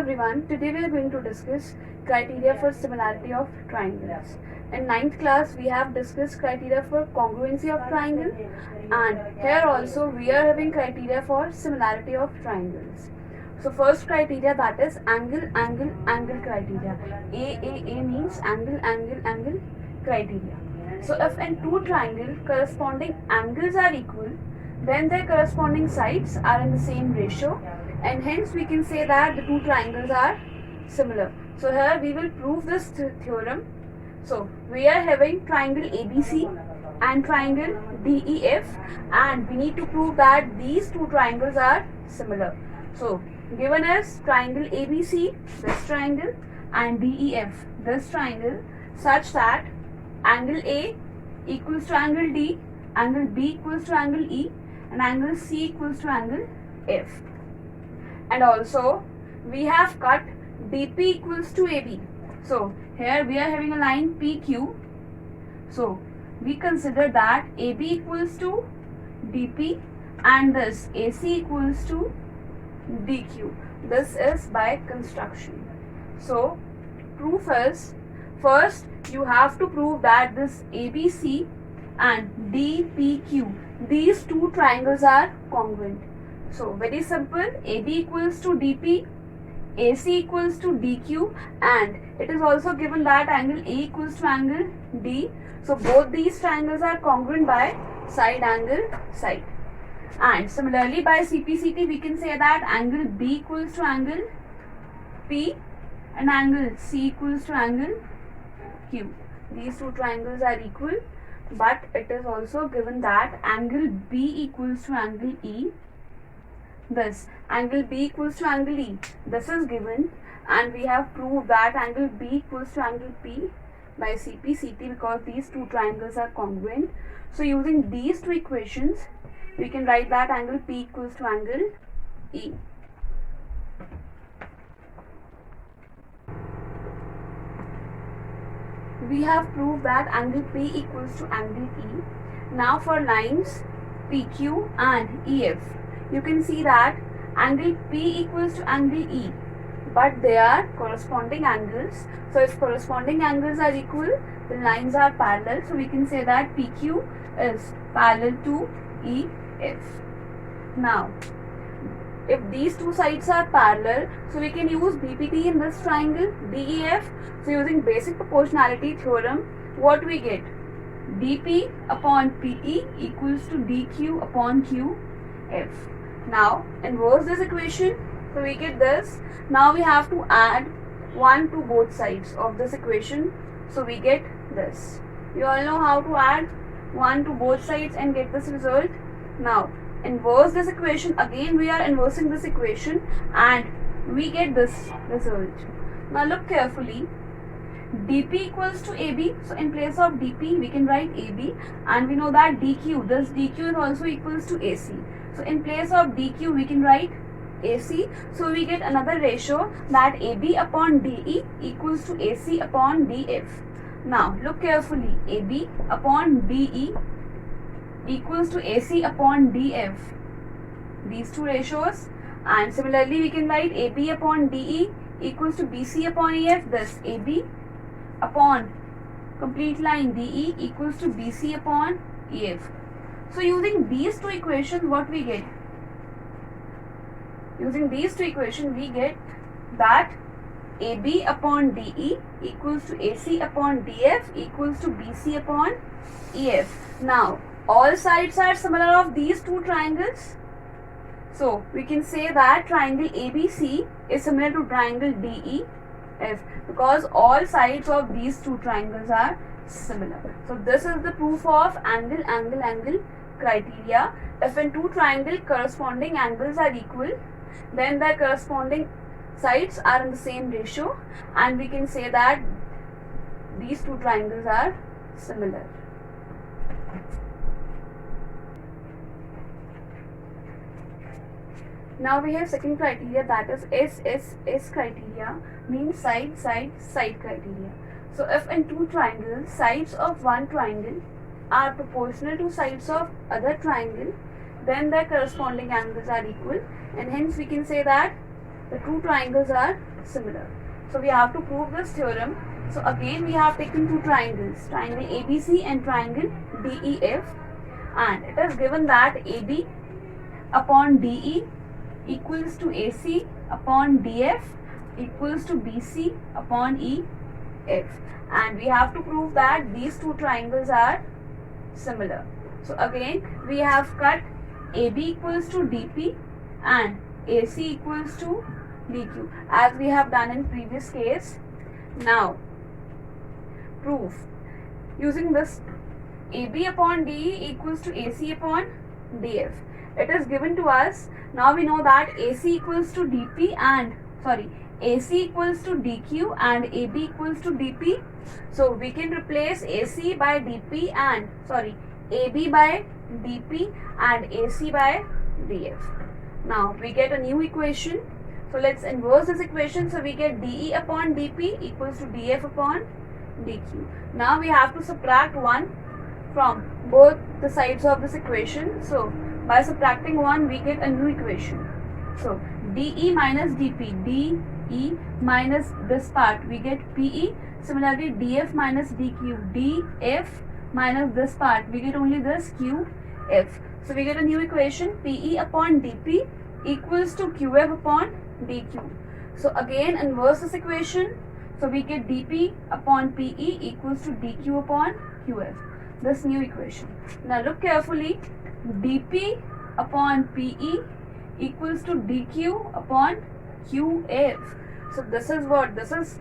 everyone, today we are going to discuss criteria for similarity of triangles. In ninth class we have discussed criteria for congruency of triangle, and here also we are having criteria for similarity of triangles. So first criteria, that is angle criteria. A means angle criteria. So if in two triangles corresponding angles are equal, then their corresponding sides are in the same ratio, and hence we can say that the two triangles are similar. So here we will prove this theorem. So we are having triangle ABC and triangle DEF, and we need to prove that these two triangles are similar. So given as triangle ABC, this triangle, and DEF, this triangle, such that angle A equals to angle D, angle B equals to angle E, and angle C equals to angle F. And also we have cut DP equals to AB. So here we are having a line PQ. So we consider that AB equals to DP and this AC equals to DQ. This is by construction. So proof is, first you have to prove that this ABC and DPQ, these two triangles are congruent. So very simple, AB equals to DP, AC equals to DQ, and it is also given that angle A equals to angle D. So both these triangles are congruent by side angle side. And similarly by CPCT we can say that angle B equals to angle P and angle C equals to angle Q. These two triangles are equal, but it is also given that angle B equals to angle E. This angle B equals to angle E, this is given, and we have proved that angle B equals to angle P by CPCT because these two triangles are congruent. So using these two equations we can write that angle P equals to angle E. We have proved that angle P equals to angle E. Now for lines PQ and EF, you can see that angle P equals to angle E, but they are corresponding angles. So if corresponding angles are equal, the lines are parallel. So we can say that PQ is parallel to EF. Now if these two sides are parallel, so we can use BPT in this triangle DEF. So using basic proportionality theorem, what we get? DP upon PE equals to DQ upon QF. Now inverse this equation, so we get this. Now we have to add 1 to both sides of this equation, so we get this. You all know how to add 1 to both sides and get this result. Now inverse this equation, again we are inversing this equation and we get this result. Now look carefully, DP equals to AB, so in place of DP we can write AB, and we know that DQ, this DQ is also equals to AC. So in place of DQ we can write AC, so we get another ratio that AB upon DE equals to AC upon DF. Now look carefully, AB upon DE equals to AC upon DF, these two ratios, and similarly we can write AB upon DE equals to BC upon EF, this AB upon complete line DE equals to BC upon EF. So using these two equations, what we get? Using these two equations we get that AB upon DE equals to AC upon DF equals to BC upon EF. Now all sides are similar of these two triangles. So we can say that triangle ABC is similar to triangle DEF because all sides of these two triangles are similar. So this is the proof of angle criteria. If in two triangles corresponding angles are equal, then their corresponding sides are in the same ratio, and we can say that these two triangles are similar. Now we have second criteria, that is SSS criteria, means side criteria. So if in two triangles, sides of one triangle are proportional to sides of other triangle, then their corresponding angles are equal, and hence we can say that the two triangles are similar. So we have to prove this theorem. So again we have taken two triangles, triangle ABC and triangle DEF, and it is given that AB upon DE equals to AC upon DF equals to BC upon EF, and we have to prove that these two triangles are similar. So again we have cut AB equals to DP and AC equals to DQ as we have done in previous case. Now proof using this AB upon DE equals to AC upon DF. It is given to us. Now we know that AC equals to DP and AC equals to DQ and AB equals to DP. So we can replace AC by DP and AB by DP and AC by DF. Now we get a new equation. So let's inverse this equation. So we get DE upon DP equals to DF upon DQ. Now we have to subtract 1 from both the sides of this equation. So by subtracting 1 we get a new equation. So DE minus DP, DE minus this part we get PE. Similarly DF minus DQ, DF minus this part we get only this QF. So we get a new equation, PE upon DP equals to QF upon DQ. So again inverse this equation. So we get DP upon PE equals to DQ upon QF. This new equation. Now look carefully. DP upon PE equals to DQ upon QF. So this is what? This is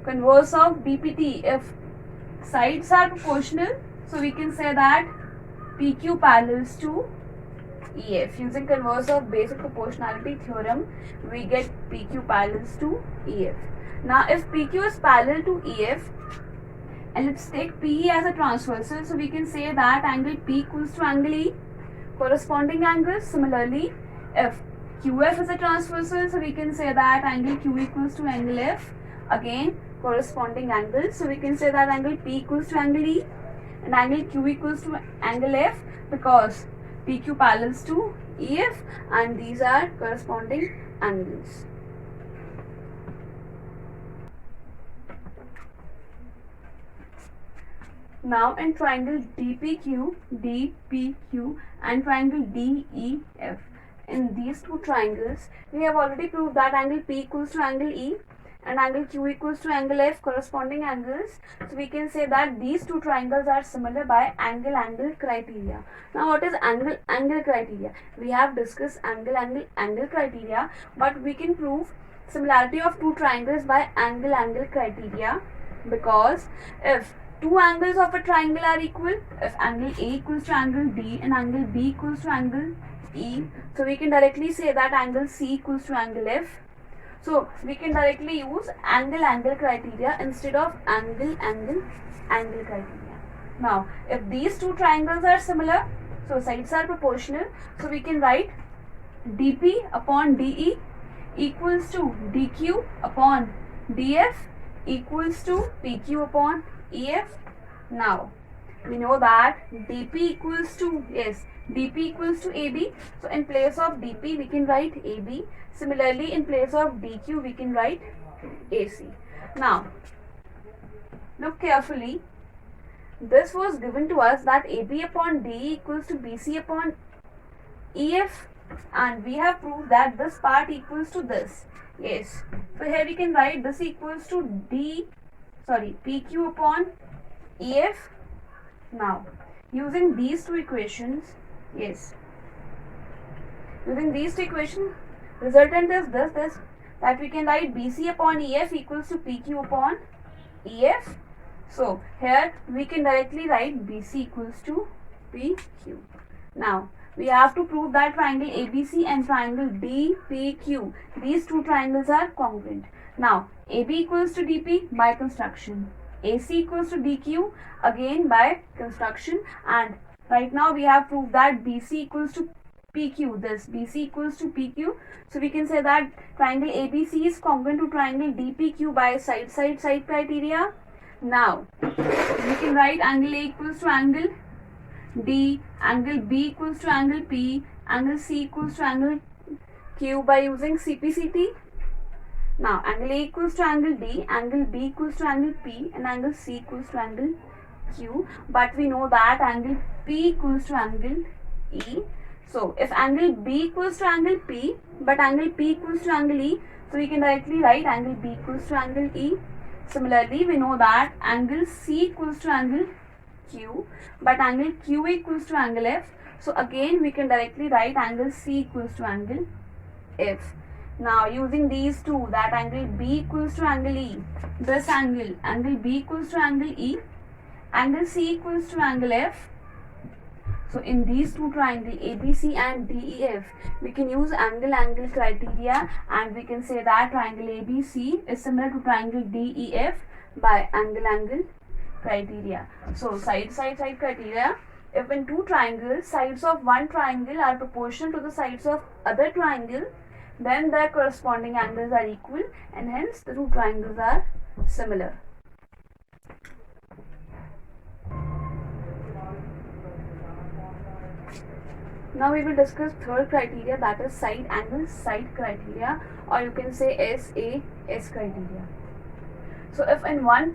converse of DPT. If sides are proportional, so we can say that PQ parallels to EF. Using converse of basic proportionality theorem, we get PQ parallels to EF. Now if PQ is parallel to EF, and let's take PE as a transversal, so we can say that angle P equals to angle E, corresponding angles. Similarly, if QF is a transversal, so we can say that angle Q equals to angle F, again corresponding angles. So we can say that angle P equals to angle E and angle Q equals to angle F because PQ parallels to EF and these are corresponding angles. Now in triangle DPQ and triangle DEF, in these two triangles we have already proved that angle P equals to angle E and angle Q equals to angle F, corresponding angles. So we can say that these two triangles are similar by angle criteria. Now what is angle criteria? We have discussed angle criteria, but we can prove similarity of two triangles by angle criteria, because if two angles of a triangle are equal, if angle A equals to angle D and angle B equals to angle E, so we can directly say that angle C equals to angle F. So we can directly use angle criteria instead of angle criteria. Now if these two triangles are similar, so sides are proportional, so we can write DP upon DE equals to DQ upon DF equals to PQ upon EF. Now we know that DP equals to AB. So in place of DP we can write AB. Similarly in place of DQ we can write AC. Now look carefully. This was given to us that AB upon DE equals to BC upon EF, and we have proved that this part equals to this. Yes. So here we can write this equals to PQ upon EF. Now using these two equations, resultant is this that we can write BC upon EF equals to PQ upon EF. So here we can directly write BC equals to PQ. Now we have to prove that triangle ABC and triangle DPQ, these two triangles are congruent. Now AB equals to DP by construction, AC equals to DQ again by construction, and right now we have proved that BC equals to PQ, this BC equals to PQ. So we can say that triangle ABC is congruent to triangle DPQ by side criteria. Now we can write angle A equals to angle D, angle B equals to angle P, angle C equals to angle Q by using CPCT. Now angle A equals to angle D, angle B equals to angle P, and angle C equals to angle Q. But we know that angle P equals to angle E. So if angle B equals to angle P, but angle P equals to angle E, so we can directly write angle B equals to angle E. Similarly, we know that angle C equals to angle Q, but angle Q equals to angle F. So again we can directly write angle C equals to angle F. Now using these two, that angle B equals to angle E, this angle B equals to angle E, angle C equals to angle F. So in these two triangles ABC and DEF, we can use angle criteria, and we can say that triangle ABC is similar to triangle DEF by angle criteria. So side criteria. If in two triangles, sides of one triangle are proportional to the sides of other triangle, then their corresponding angles are equal, and hence the two triangles are similar. Now we will discuss third criteria, that is side angle side criteria, or you can say SAS criteria. So if one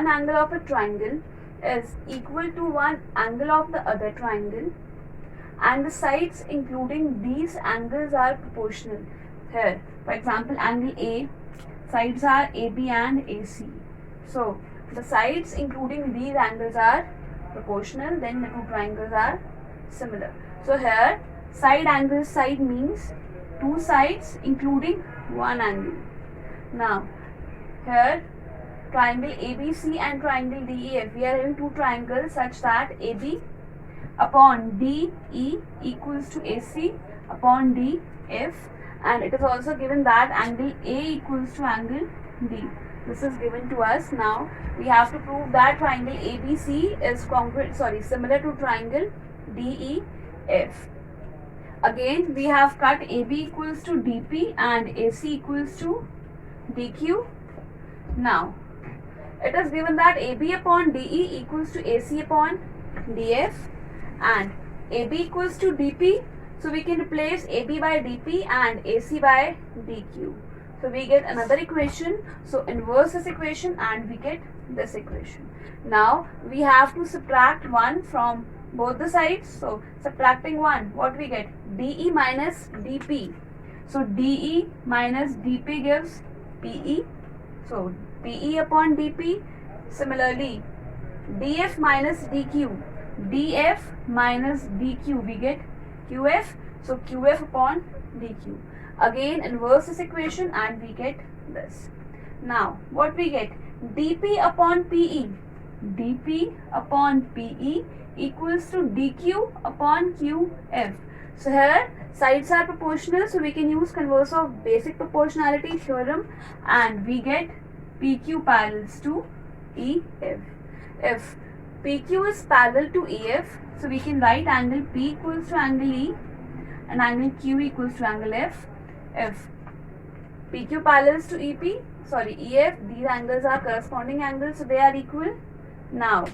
angle of a triangle is equal to one angle of the other triangle, and the sides including these angles are proportional. Here, for example, angle A, sides are AB and AC. So the sides including these angles are proportional, then the two triangles are similar. So here side angle side means two sides including one angle. Now here triangle ABC and triangle DEF, we are having two triangles such that AB upon DE equals to AC upon DF, and it is also given that angle A equals to angle D. This is given to us. Now we have to prove that triangle ABC is similar to triangle DEF. Again we have cut AB equals to DP and AC equals to DQ. Now it is given that AB upon DE equals to AC upon DF, and AB equals to DP, so we can replace AB by DP and AC by DQ. So we get another equation. So inverse this equation and we get this equation. Now we have to subtract 1 from both the sides. So subtracting 1, what we get? DE minus DP. So DE minus DP gives PE. So PE upon DP. Similarly, DF minus DQ. DF minus DQ, we get QF. So QF upon DQ. Again inverse this equation and we get this. Now what we get? DP upon PE. DP upon PE equals to DQ upon QF. So here sides are proportional, so we can use converse of basic proportionality theorem, and we get PQ parallels to EF. If PQ is parallel to EF, so we can write angle P equals to angle E and angle Q equals to angle F. If PQ parallels to EF, these angles are corresponding angles, so they are equal. Now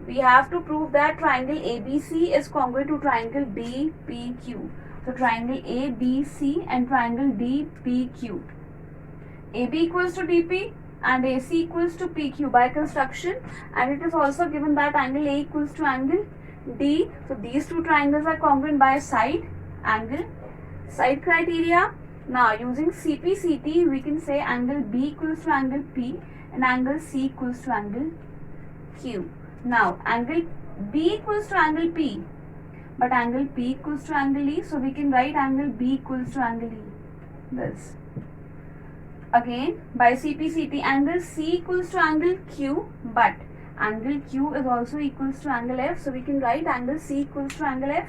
we have to prove that triangle ABC is congruent to triangle DPQ. So triangle ABC and triangle DPQ. AB equals to DP and AC equals to PQ by construction, and it is also given that angle A equals to angle D. So these two triangles are congruent by side angle side criteria. Now using CP/CT, we can say angle B equals to angle P and angle C equals to angle Q. Now angle B equals to angle P, but angle P equals to angle E, so we can write angle B equals to angle E. This. Again by CP/CT, angle C equals to angle Q, but angle Q is also equals to angle F, so we can write angle C equals to angle F.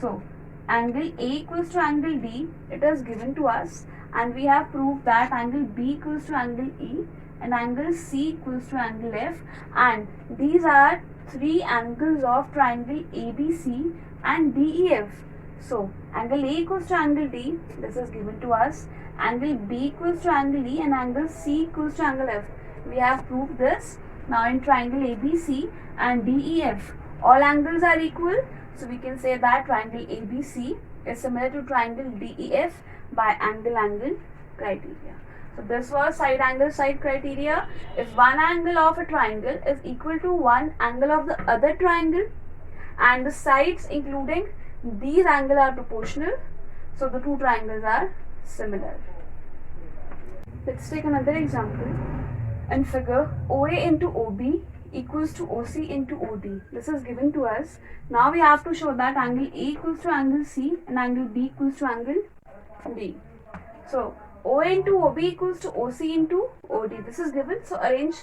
So angle A equals to angle D, it is given to us, and we have proved that angle B equals to angle E and angle C equals to angle F, and these are three angles of triangle ABC and DEF. So angle A equals to angle D, this is given to us, angle B equals to angle E and angle C equals to angle F. We have proved this. Now in triangle ABC and DEF, all angles are equal, so we can say that triangle ABC is similar to triangle DEF by angle criteria. So this was side angle side criteria. If one angle of a triangle is equal to one angle of the other triangle and the sides including these angles are proportional, so the two triangles are similar. Let's take another example. In figure, OA into OB equals to OC into OD. This is given to us. Now we have to show that angle A equals to angle C and angle B equals to angle D. So OA into OB equals to OC into OD. This is given. So arrange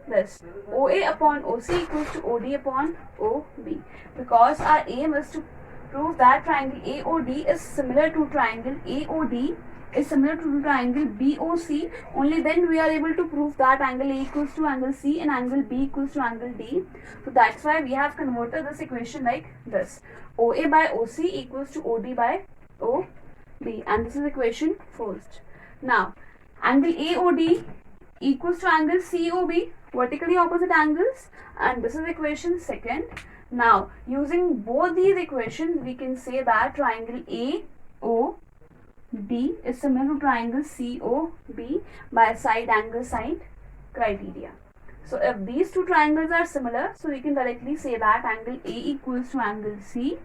this. OA upon OC equals to OD upon OB. Because our aim is to prove that triangle AOD is similar to triangle AOD is similar to triangle BOC, only then we are able to prove that angle A equals to angle C and angle B equals to angle D. So that's why we have converted this equation like this. OA by OC equals to OD by OB, and this is equation first. Now angle AOD equals to angle COB, vertically opposite angles, and this is equation second. Now using both these equations we can say that triangle AOD is similar to triangle COB by side angle side criteria. So if these two triangles are similar, so we can directly say that angle A equals to angle C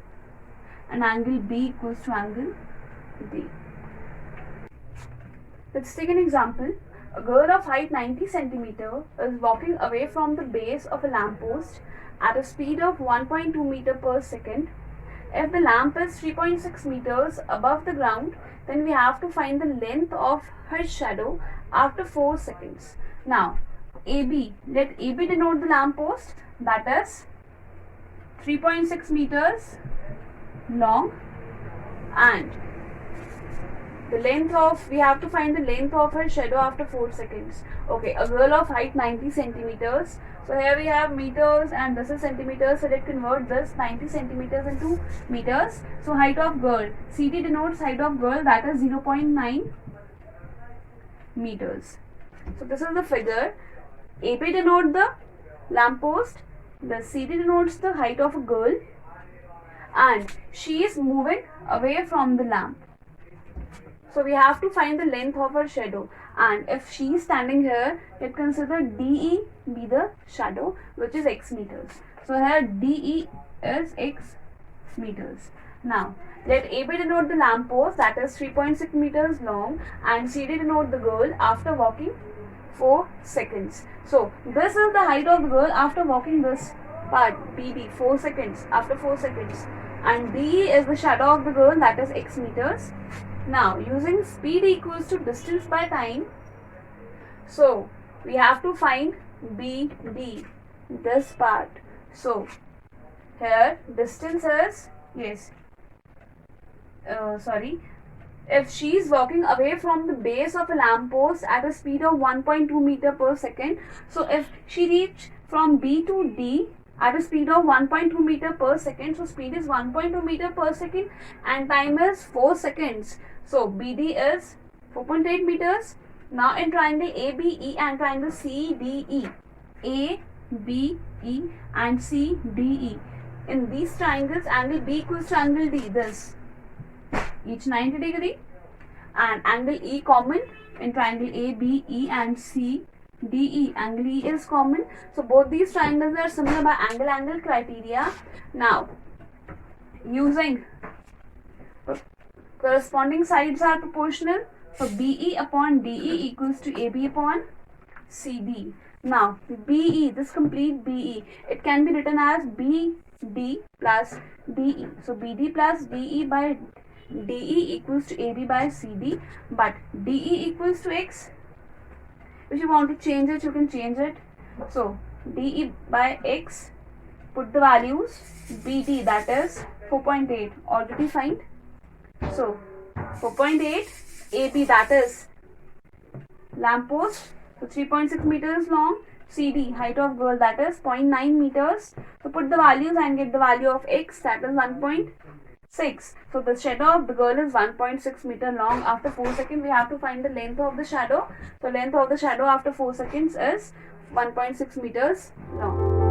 and angle B equals to angle D. Let's take an example. A girl of height 90 cm is walking away from the base of a lamppost at a speed of 1.2 meter per second. If the lamp is 3.6 meters above the ground, then we have to find the length of her shadow after 4 seconds. Now AB, let AB denote the lamp post, that is 3.6 meters long, and the length of, we have to find the length of her shadow after 4 seconds. Okay, a girl of height 90 centimeters. So here we have meters and this is centimeters. So let's convert this 90 centimeters into meters. So height of girl, CD denotes height of girl, that is 0.9 meters. So this is the figure. AP denotes the lamppost, the CD denotes the height of a girl, and she is moving away from the lamp. So we have to find the length of her shadow, and if she is standing here, let's consider DE be the shadow, which is x meters. So here DE is x meters. Now let AB denote the lamp post, that is 3.6 meters long, and CD denote the girl after walking 4 seconds. So this is the height of the girl after walking this part BD 4 seconds, after 4 seconds, and DE is the shadow of the girl, that is x meters. Now using speed equals to distance by time, so we have to find BD, this part. So here distance is, if she is walking away from the base of a lamppost at a speed of 1.2 meter per second, so if she reach from B to D at a speed of 1.2 meter per second, so speed is 1.2 meter per second and time is 4 seconds. So BD is 4.8 meters. Now in triangle ABE and triangle CDE, ABE and CDE, in these triangles angle B equals to angle D, this each 90 degree, and angle E common in triangle ABE and CDE, angle E is common. So both these triangles are similar by angle criteria. Now using corresponding sides are proportional, so BE upon DE equals to AB upon CD. Now BE, this complete BE, it can be written as BD plus DE. So BD plus DE by DE equals to AB by CD, but DE equals to X. If you want to change it, you can change it. So DE by X, put the values. BD, that is 4.8, already find. So 4.8, AB, that is lamppost, so 3.6 meters long, CD, height of girl, that is 0.9 meters. So put the values and get the value of X, that is 1.6. So the shadow of the girl is 1.6 meter long. After 4 seconds we have to find the length of the shadow. So length of the shadow after 4 seconds is 1.6 meters long.